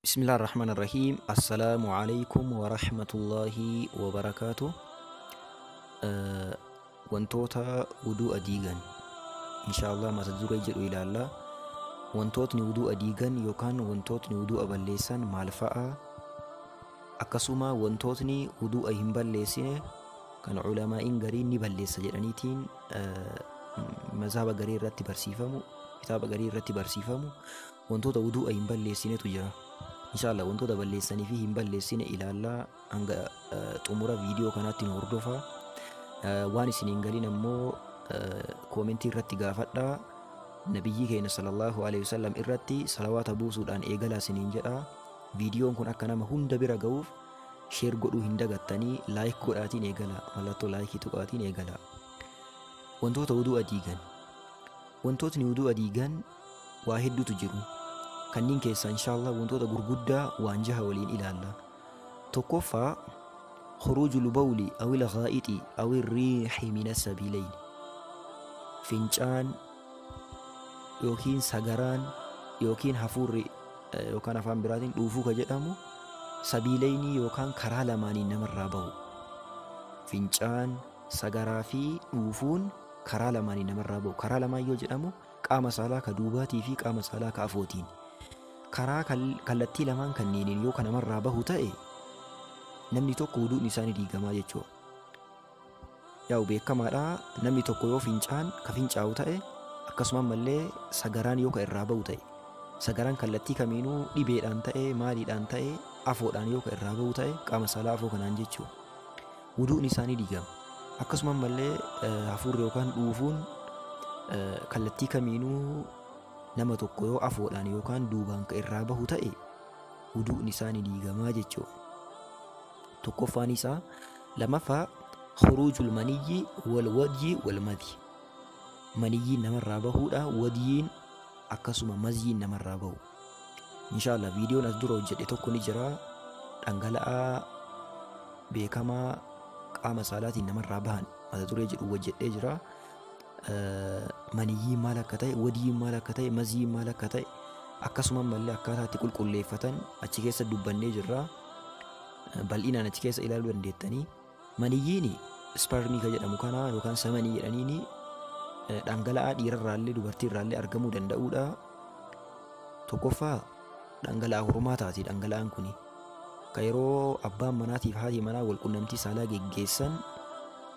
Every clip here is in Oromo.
بسم الله الرحمن الرحيم. السلام عليكم ورحمة الله وبركاته. wantoota wuduu diigan inshallah mata duree jedhu ilaalla. Wantootni wuduu diigan yookaan wantootni wuduu balleessan maal fa'a? Akkasuma wantootni wuduu hin balleessine kan ulamaa'iin gariin ni balleessa jedhaniitiin mazhaba garii irratti barsiifamu, kitaaba garii irratti barsiifamu wantoota wuduu hin balleessinetu jira. inshallah wantoota balleessanii fi hin balleessine ilaallaa hanga xumura viidiyoo kanaatti nu hordofaa. waan isiniin galiin ammoo koomentii irratti gaafadhaa. Nabiyyi keenya sallallahu alaihi wasallam irratti salawaata buusuudhaan eegalaa isiniin jedhaa. Viidiyoon kun akka nama hunda bira ga'uuf sheer godhuu hin dagattanii laayik godhaatiin eegalaa. Mallattoo laayikii tuqaatiin eegalaa. Wantoota wuduu diigan. Wantootni wuduu diigan waa hedduutu jiru. Kanneen keessaa inshallah wantoota gurguddaa waan jaha waliin ilaalla. Tokkoffaa خروج البول أو الغائط أو الريح من السبيلين. فنجان يوكين سجران يوكين حفور يوكان أفهم برادين دوفوك جدامو سبيلين يوكان كرالا ماني نمر رابو. فنجان سجرا في دوفون كرالا ماني نمر رابو. كرالا ما يوجدامو قام سالا كدوباتي في قام سالا كأفوتين. كرا كالتي لمان كنينين يوكان نمر رابو تأي. namni tokko wuduun isaanii diigamaa jechuudha. Yaa beekamaadha, namni tokko yoo fincaan ka fincaa'u ta'e akkasuma mallee sagaraan yoo ka irraa ba'u ta'e, sagaraan kallattii kamiinuu dhibeedhaan ta'e maaliidhaan ta'e afoodhaan yoo ka irraa ba'u ta'e qaama saalaa afoo kanaan jechuudha. Wuduun isaanii diigama. Akkasuma mallee hafuurri yookaan dhuufuun kallattii kamiinuu nama tokko yoo afoodhaan yookaan duubaan ka irraa bahu ta'e wuduun isaanii diigamaa jechuudha. tokkoffaan isaa. Lamaffaa khuruujul maniyyi wal wadyi wal madhi. Maniyyiin namarraa bahuudha, wadyiin akkasuma mazyiin namarraa bahu. Inshallah viidiyoon as dura hojjedhe tokko ni jira. Dhangala'aa beekamaa qaama saalaatiin namarraa bahan mata duree jedhu hojjedhee jira. Maniyyiin maal akka ta'e, wadyiin maal akka ta'e, mazyiin maal akka ta'e akkasuma mallee akkaataa itti qulqulleeffatan achi keessa dubbannee jirra. Bal'inaan achi keessa ilaaluu dandeettanii. Maniyyiin isparmii ka jedhamu kana yookaan samanii jedhaniini dhangala'aa dhiirarraallee dubartiirraallee argamuu danda'uudha. Tokkoffaa dhangala'aa hormaataati. Dhangala'aan kuni ka yeroo abbaan manaatiif haati manaa wal qunnamtii saalaa geggeessan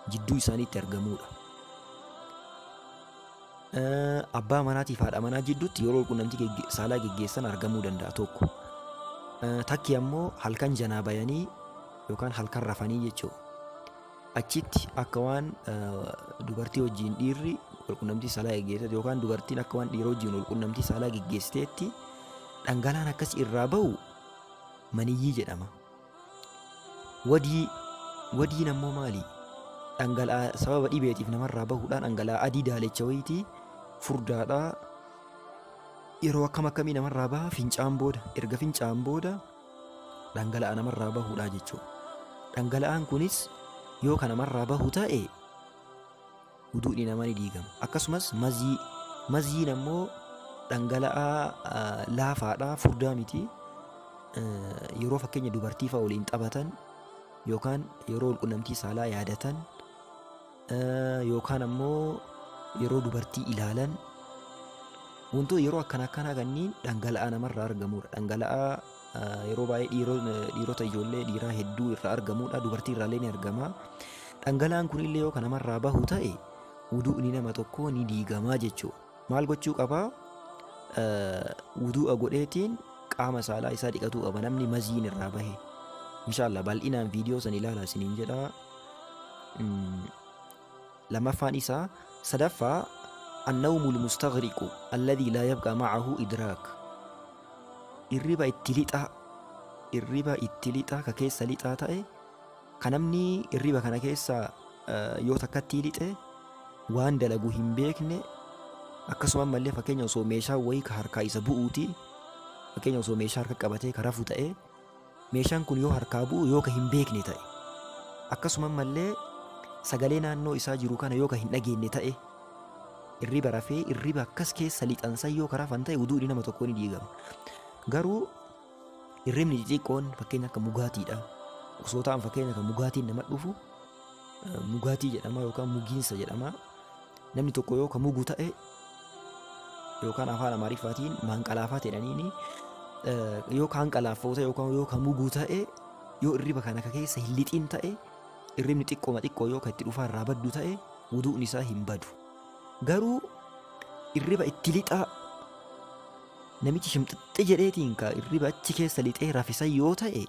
jidduu isaaniitti argamuudha. Abbaa manaatiif haadha manaa jidduutti yeroo wal qunnamtii saalaa geggeessan argamuu danda'a tokko. Takki ammoo halkan janaa bayanii yookaan halkan rafanii jechuudha. Achitti akka waan dubartii wajjin dhiirri walqunnamtii saalaa geggeessite yookaan dubartiin akka waan dhiira wajjin walqunnamtii saalaa geggeessiteetti dhangala'aan akkas irraa bahu maniyyii jedhama. Wadiin ammoo maali? Dhangala'aa sababa dhibeetiif namarraa bahuudhaan dhangala'aa adii daalacha wayitii furdaadhaa. Yeroo akkam akkamii namarraa baha? Fincaan booda. Erga fincaan booda dhangala'aa namarraa bahuudha jechuudha. Dhangala'aan kunis yoo kan namarraa bahu ta'e wuduudhi namaa ni diigama. Akkasumas mazyiin ammoo dhangala'aa laafaadha, furdaa miti. Yeroo fakkeenya dubartii fa'a waliin taphatan yookaan yeroo walqunnamtii saalaa yaadatan yookaan ammoo yeroo dubartii ilaalan wantoota yeroo akkanaa kanneen dhangala'aa namarraa argamuudha. Dhangala'aa yeroo baay'ee dhiirota ijoollee dhiiraa hedduu irraa argamuudha. Dubartii irraallee ni argama. Dhangala'aan kunillee yoo kan namarraa bahu ta'e wuduu'ni nama tokko ni diigamaa jechuudha. Maal gochuu qabaa? Wuduu'a godheetiin qaama saalaa isaa dhiqatuu qaba namni mazyiin irraa bahe. Inshallah bal'inaan viidiyoo san ilaalaa isiniin jedhaa. Lamaffaan isaa. Sadaffaa النوم المستغرق الذي لا يبقى معه إدراك. الربا التليتا ككيسة لتا تأي كنمني الربا كان كيسة يوتا كتليتا وان دلقو هم بيكني أكسوان مالي فكين يوصو ميشا ويك هركا إسا بؤوتي فكين يوصو ميشا هركا كباتي كرافو تأي ميشان كن يو هركابو يوكا هم بيكني تأي أكسوان مالي سغالينا نو إسا جروكان يوكا هم نجيني تأي. Irriba rafee irriba akkas keessa lixansa yoo karaa fan ta'e wuduudhi nama tokko ni diigama. Garuu Irribni xixiqqoon fakkeenya akka mugaatiidha. Osoo ta'an fakkeenya akka mugaatiin nama dhufu mugaatii jedhama yookaan mugiinsa jedhama. Namni tokko yoo ka mugu ta'e yookaan afaan Amaariffaatiin maanqalaafaa jedhaniini yoo ka hanqalaafoo ta'e yookaan yoo ka mugu ta'e yoo irriba kana ka keessa hin lixiin ta'e irribni xiqqoo yoo ka itti dhufaa irraa baddu ta'e wuduun isaa hin badu. Garuu irriba itti lixaa namichi shimxixxi jedheetiin ka irriba achi keessa lixee rafisan yoo ta'e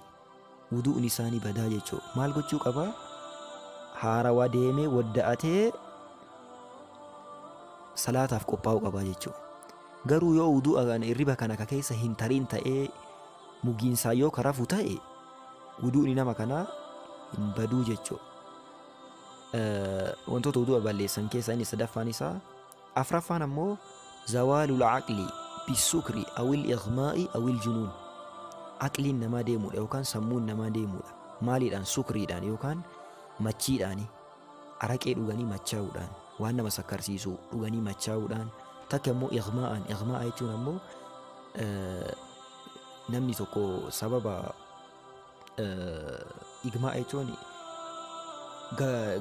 wuduun isaa ni badaa jechuudha. Maal gochuu qabaa? Haarawaa deemee wadda'atee salaataaf qophaa'uu qabaa jechuudha. Garuu yoo wudu'a irriba kana ka keessa hin tariin ta'ee mugiinsaa yoo ka rafu ta'e wuduun nama kanaa hin baduu jechuudha. Wantoota wudu'a balleessan keessaa inni sadaffaan isaa. Afraffaan ammoo zawaalul aqli bisukri awil ighmaa'i awil junuun. Aqliin namaa deemuudha yookaan sammuun namaa deemuudha. Maaliidhaan? Sukriidhaan yookaan machiidhaani. Araqee dhuganii machaa'uudhaan waan nama sakkarsiisu dhuganii machaa'uudhaan. Takka immoo ighmaa'an. Ighmaa'a jechuun ammoo namni tokko sababa igmaa'a jechuun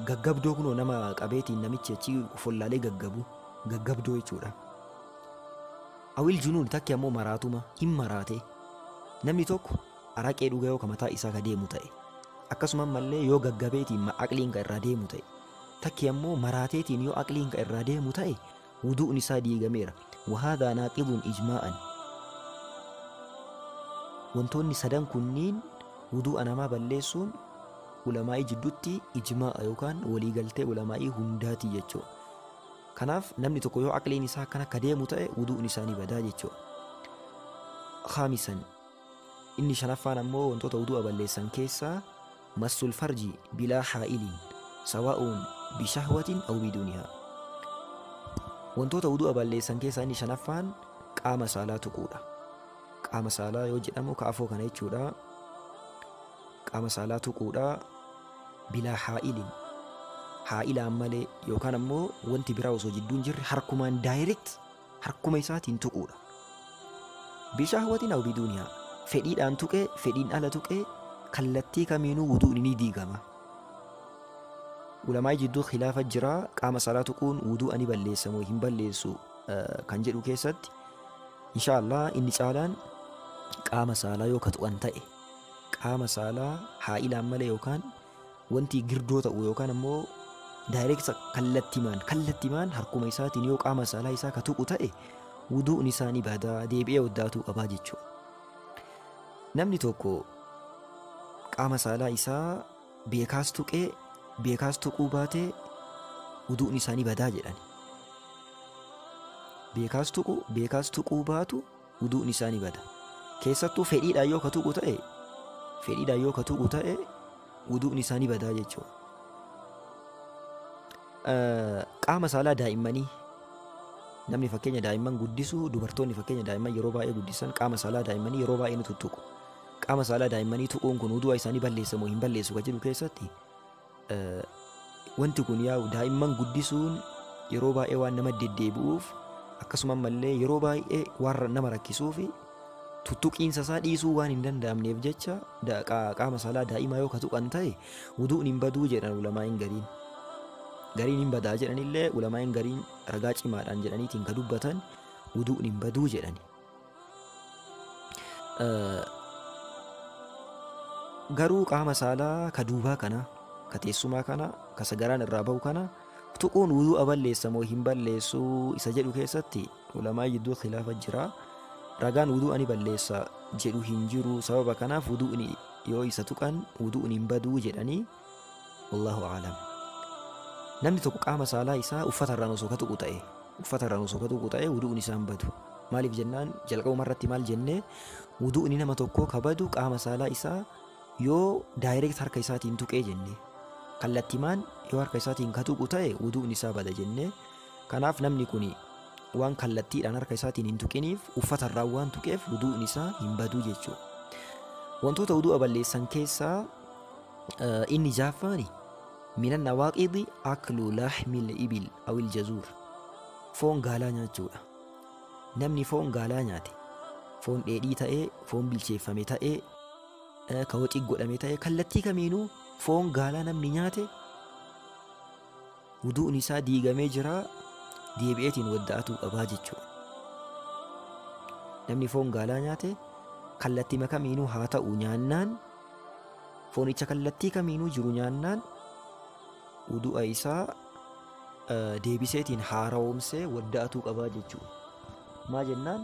gaggabdoo kunoo nama qabeetiin namichi achi follaalee gaggabdoo jechuudha. Awil junuun takka ammoo maraatuma hin maraate. Namni tokko araqee dhuga yoo ka mataa isaa ka deemu ta'e akkasuma mallee yoo gaggabeetiin aqliin ka irraa deemu ta'e takki ammoo maraateetiin yoo aqliin ka irraa deemu ta'e wuduun isaa diigameera. Wahaadaa naaqidun ijmaa'an. Wantoonni sadan kunniin wudu'a namaa balleessuun ulamaa'ii jidduutti ijmaa'a yookaan waliigaltee ulamaa'ii hundaati jechuudha. Kanaaf namni tokko yoo aqliin isaa akkana akka deemu ta'e wuduun isaa ni badaa jechuudha. Khaamisan inni shanaffaan ammoo wantoota wudu'a balleessan keessaa massul farji bilaa haa'iliin sawaa'uun bishahwatin aw bidunihaa. Wantoota wudu'a balleessan keessaa inni shanaffaan qaama saalaa tuquudha. Qaama saalaa yoo jedhamu kaafoo kana jechuudha. Qaama saalaa tuquudha bilaa haa'iliin. Haa'ilaan malee yookaan ammoo wanti biraa osoo jidduun jirre harkumaan daayireekt harkuma isaatiin tuquudha. Bishahwatin aw bidunihaa. Fedhiidhaan tuqee fedhiin ala tuqee kallattii kamiinuu wuduun ni diigama. Ulamaa jidduu khilaafa jira. Qaama saalaa tuquun wudu'a ni balleessa moo hin balleessu kan jedhu keessatti inshaallah inni caalaan qaama saalaa yoo ka tuqan ta'e qaama saalaa haa'ilaan malee yookaan wanti girdoo ta'u yookaan ammoo daayireekta kallattimaan harkuma isaatiin yoo qaama saalaa isaa ka tuqu ta'e wuduun isaa ni badaa deebi'ee waddaatuu qabaa jechuudha. Namni tokko qaama saalaa isaa beekaas tuqee beekaas tuquu baatee wuduun isaa ni badaa jedhani. Beekaas tuquu baatu wuduun isaa ni bada. Keessattuu fedhiidhaan yoo ka tuqu ta'e wuduun isaa ni badaa jechuudha. Qaama saalaa daa'immanii namni fakkeenya daa'imman guddisu dubartoonni fakkeenya daa'imman yeroo baay'ee guddisan qaama saalaa daa'immanii yeroo baay'ee ni tuttuqu. Qaama saalaa daa'immanii tuquun kun wudu'a isaanii balleessa moo hin balleessu ka jedhu keessatti wanti kun yaa'u daa'imman guddisuun yeroo baay'ee waan nama deddeebi'uuf akkasuma mallee yeroo baay'ee waan nama rakkisuuf tuttuqiinsa isaa dhiisuu waan hin danda'amneef jecha qaama saalaa daa'imaa yoo ka tuqan ta'e wuduun hin baduu jedhan ulamaa'in gariin hin badaa jedhanillee ulamaa'in gariin ragaa cimaadhaan jedhaniitiin ka dubbatan wuduun hin baduu jedhani. Garuu qaama saalaa ka duubaa kana ka teessumaa kana ka sagaraan irraa bahu kana tuquun wudu'a balleessa moo hin balleessu isa jedhu keessatti ulamaa jidduu khilaafa jira. Ragaan wudu'a ni balleessa jedhu hin jiru. Sababa kanaaf wudu'ni yoo isa tuqan wudu'ni hin baduu jedhanii wallahu a'lam. Namni tokko qaama saalaa isaa uffatarraan osoo ka tuqu ta'e wudu'ni isaa hin badu. Maaliif jennaan jalqabuma irratti maal jennee wudu'ni nama tokkoo ka badu qaama saalaa isaa yoo daayireekt harka isaatiin tuqee jenne kallattimaan yoo harka isaatiin ka tuqu ta'e wuduun isaa bada jenne. Kanaaf namni kun waan kallattiidhaan harka isaatiin hin tuqiniif uffatarraa waan tuqeef wuduun isaa hin baduu jechuudha. Wantoota wudu'a balleessan keessaa inni jaffaani minan nawaaqidi aklu laahmil ibil awil jazuur. Foon gaalaa nyaachuudha. Namni foon gaalaa nyaate foon dheedhii ta'ee, foon bilcheeffame ta'ee, ka waxii godhame ta'ee, kallattii kamiinuu foon gaalaa namni nyaate wuduun isaa diigamee jira, deebi'eetiin wadda'atuu qabaa jechuudha. Namni foon gaalaa nyaate kallattii kamiinuu haa ta'u nyaannaan, foonicha kallattii kamiinuu jiru nyaannaan wudu'a isaa deebiseetiin haara'oomsee wadda'atuu qabaa jechuudha. Maa jennaan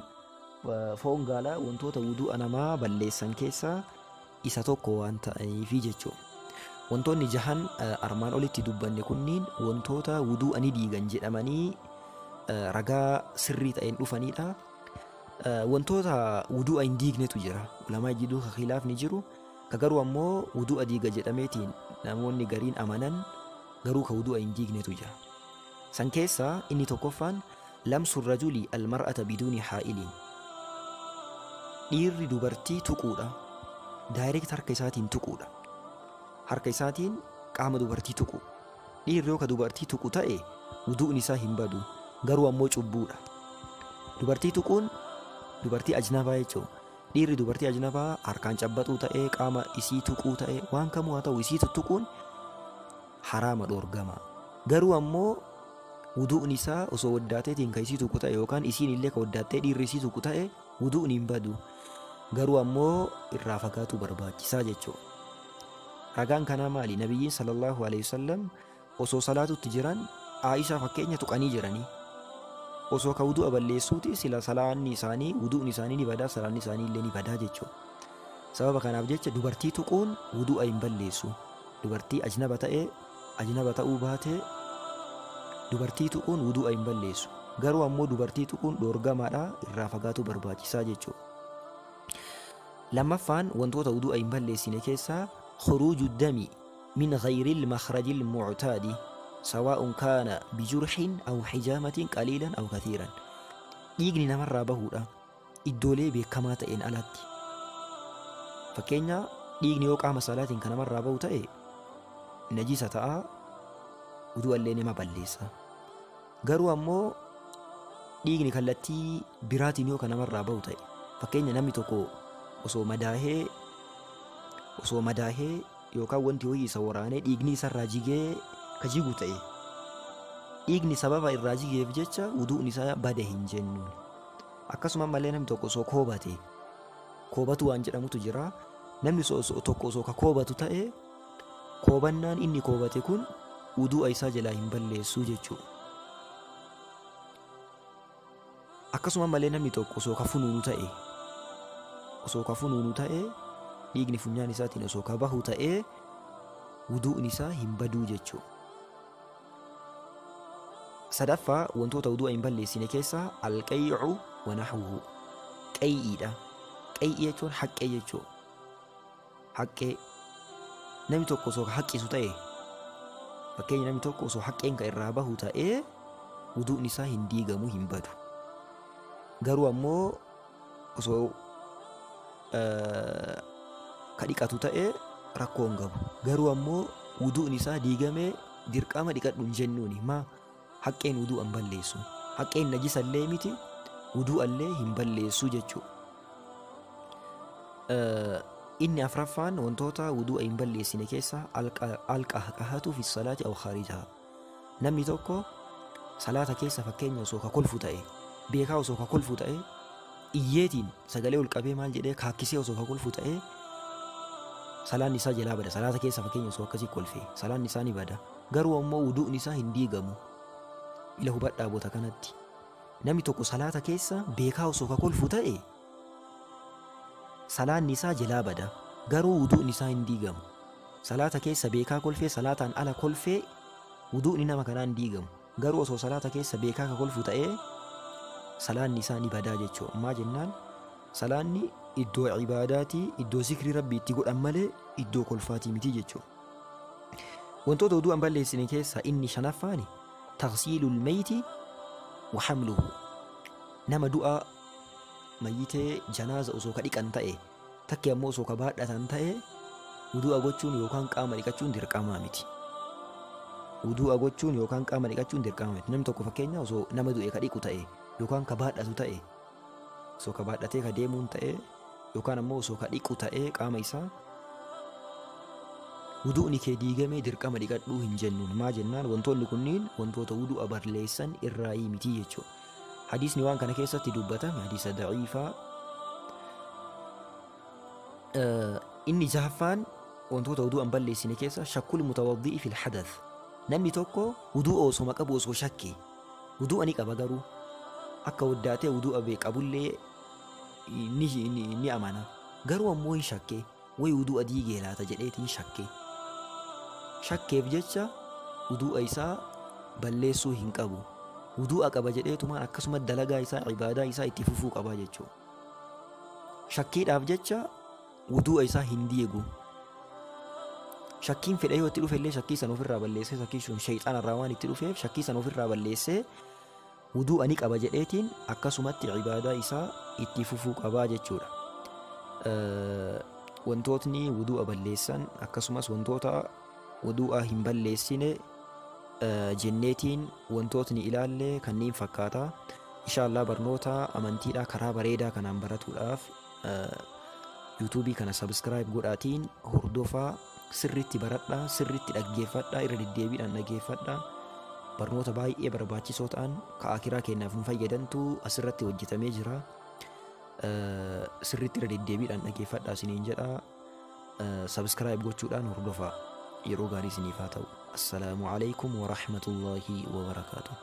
foon gaalaa wantoota wudu'a namaa balleessan keessaa isa tokko waan ta'eefi jechuudha. Wantoonni jahan armaan olitti dubbanne kunniin wantoota wudu'a ni diigan jedhamanii ragaa sirrii ta'een dhufanidha. Wantoota wudu'a hin diignetu jira. Ulamaa jidduu khilaaf ni jiru. Ka garuu ammoo wudu'a diiga jedhameetiin namoonni gariin amanan garuu ka wudu'a hin diignetu jira. San keessaa inni tokkoffaan lamsu rajuli almar'ata biduuni haa'iliin. Dhiirri dubartii tuquudha. Daayireekt harka isaatiin tuquudha. Harka isaatiin qaama dubartii tuqu. Dhiirri yoo ka dubartii tuqu ta'e wuduun isaa hin badu. Garuu ammoo cubbuudha. Dubartii tuquun dubartii ajnabaa jechuudha. Dhiirri dubartii ajnabaa harkaan cabbaxuu ta'ee, qaama isii tuquu ta'ee, waan kamuu haa ta'u isii tuttuquun haraama dhoorgama. Garuu ammoo wuduun isaa osoo waddaateetiin ka isii tuqu ta'e yookaan isiin illee ka waddaattee dhiirri isii tuqu ta'e wuduun hin badu. Garuu ammoo irraa fagaatuu barbaachisaa jechuudha. Ragaan kanaa maali? Nabiyyiin sallallahu alaihi wasallam osoo salaatutti jiran Aishaa fakkeenya tuqanii jiranii. Osoo ka wudu'a balleessuuti sila salaanni isaanii wuduun isaanii ni badaa, salaanni isaanii illee ni badaa jechuudha. Sababa kanaaf jecha dubartii tuquun wudu'a hin balleessu. Dubartii ajnaba ta'uu baatee dubartii tuquun wudu'a hin balleessu. Garuu ammoo dubartii tuquun dhoorgamaadha, irraa fagaatuu barbaachisaa jechuudha. Lammaffaan wantoota wudu'a hin balleessine keessaa خروج الدم من غير المخرج المعتاد سواء كان بجرح أو حجامة قليلا أو كثيرا. dhiigni namarraa bahuudha iddoolee beekamaa ta'een alatti. Fakkeenya dhiigni yoo qaama salaatiin kan namarraa bahu ta'e najisa ta'a, wudu'allee nama balleessa. Garuu ammoo dhiigni kallattii biraatiin yoo kan namarraa bahu ta'e, fakkeenya namni tokko osoo madaahee yookaan wanti wayii isa waraanee dhiigni isarraa jigee ka jigu ta'e, dhiigni sababa irraa jigeef jecha wuduun isaa bada hin jennuun. Akkasuma malee namni tokko osoo koobatu waan jedhamutu jira. Namni tokko osoo ka koobatu ta'e koobannaan inni koobate kun wudu'a isaa jalaa hin balleessuu jechuudha. Akkasuma malee namni tokko osoo ka funuunu ta'e dhiigni funyaan isaatiin osoo ka bahu ta'e wuduun isaa hin baduu jechuudha. Sadaffaa wantoota wudu'a hin balleessine keessaa alqay'u wa nahwuhu. Qay'iidha. Qay'ii jechuun haqqee jechuudha. Haqqee namni tokko osoo haqqisu ta'e, fakkeenya namni tokko osoo haqqeen ka irraa bahu ta'e wuduun isaa hin diigamu, hin badu. Garuu ammoo osoo ka dhiqatu ta'e rakkoo hin qabu. Garuu ammoo wuduun isaa diigamee dirqama dhiqadhu hin jennuuni. Haqqeen wudu'a hin balleessu. Haqqeen najisallee miti, wudu'allee hin balleessu jechuudha. Inni afraffaan wantoota wudu'a hin balleessine keessaa alqahqahatu fi salaati aw khaarijaha. Namni tokko salaata keessa fakkeenya osoo ka kolfu ta'e, beekaa osoo ka kolfu ta'e, iyyeetiin sagalee ol qabee maal jedhee kaakkisee osoo ka kolfu ta'e salaanni isaa jalaa bada. Salaata keessa fakkeenya osoo akkasii kolfee salaanni isaa ni bada. Garuu ammoo wuduun isaa hin diigamu. Ila hubadhaa boota kanatti. Namni tokko salaata keessa beekaa osoo ka kolfu ta'e salaanni isaa jalaa bada. Garuu wuduun isaa hin diigamu. Salaata keessa beekaa kolfee salaataan ala kolfee wuduun nama kanaa hin diigamu. Garuu osoo salaata keessa beekaa ka kolfu ta'e salaanni isaa ni badaa jechuudha. Maa jennaan salaanni iddoo ibaadaatii, iddoo zikrii rabbii itti godhan malee iddoo kolfaatii miti jechuudha. Wantoota wudu'a hin balleessine keessaa inni shanaffaani taghsiilul mayti wa hamluhu. Nama du'a mayyitee janaaza osoo ka dhiqan ta'e, takki ammoo osoo ka baadhatan ta'e wudu'a gochuun yookaan qaama dhiqachuun dirqamaa miti. Wudu'a gochuun yookaan qaama dhiqachuun dirqamaa miti. Namni tokko fakkeenya osoo nama du'e ka dhiqu ta'e yookaan ka baadhatu ta'e osoo ka baadhatee ka deemuun ta'ee yookaan ammoo osoo ka dhiqu ta'ee qaama isaa wudu'ni kee diigamee dirqama dhiqadhuu hin jennuun. Maa jennaan wantoonni kunniin wantoota wudu'a balleessan irraayii miti jechuudha. Hadiisni waan kana keessatti dubbatame hadiisa daciifaa. Inni jahaffaan wantoota wudu'an balleessine keessa shakkul mutawaddi'i fil hadath. Namni tokko wudu'a osoo qabu osoo shakke wudu'a ni qaba garuu akka waddaatee wudu'a qabullee ni amana. Garuu ammoo hin shakke way wudu'a diigee laata jedheetiin shakkeef jecha wudu'a isaa balleessuu hin qabu. Wudu'a qaba jedheetumaan akkasuma dalagaa isaa ibaadaa isaa itti fufuu qaba jechuudha. Shakkiidhaaf jecha wudu'a isaa hin diigu. Shakkiin fedhee yoo itti dhufellee shakkii san ofirraa balleessee shakkii sun shayxaanarraa waan itti dhufeef shakkii san ofirraa balleessee wudu'a ni qaba jedheetiin akkasumatti ibaadaa isaa itti fufuu qaba jechuudha. Wantootni wudu'a balleessan akkasumas wantoota wudu'a hin balleessine jenneetiin wantootni ilaalle kanneen fakkaata. Inshaallah barnoota amantiidhaa karaa bareedaa kanaan baratuudhaaf yuutuubii kana sabskiraayib godhaatiin hordofaa. Sirriitti baradhaa, sirriitti dhaggeeffadhaa, irra deddeebiidhaan dhaggeeffadhaa. Barnoota baay'ee barbaachisoo ta'an ka akiraa kennaaf nu fayyadantu asirratti hojjetamee jira. Sirriitti irra deddeebiidhaan dhaggeeffadhaa isiniin jedha. Sabskiraayib gochuudhaan hordofaa. Yeroo gaarii isiniif haa ta'u. Assalaamu alaikum wa rahmatullaahi wa barakaatuh.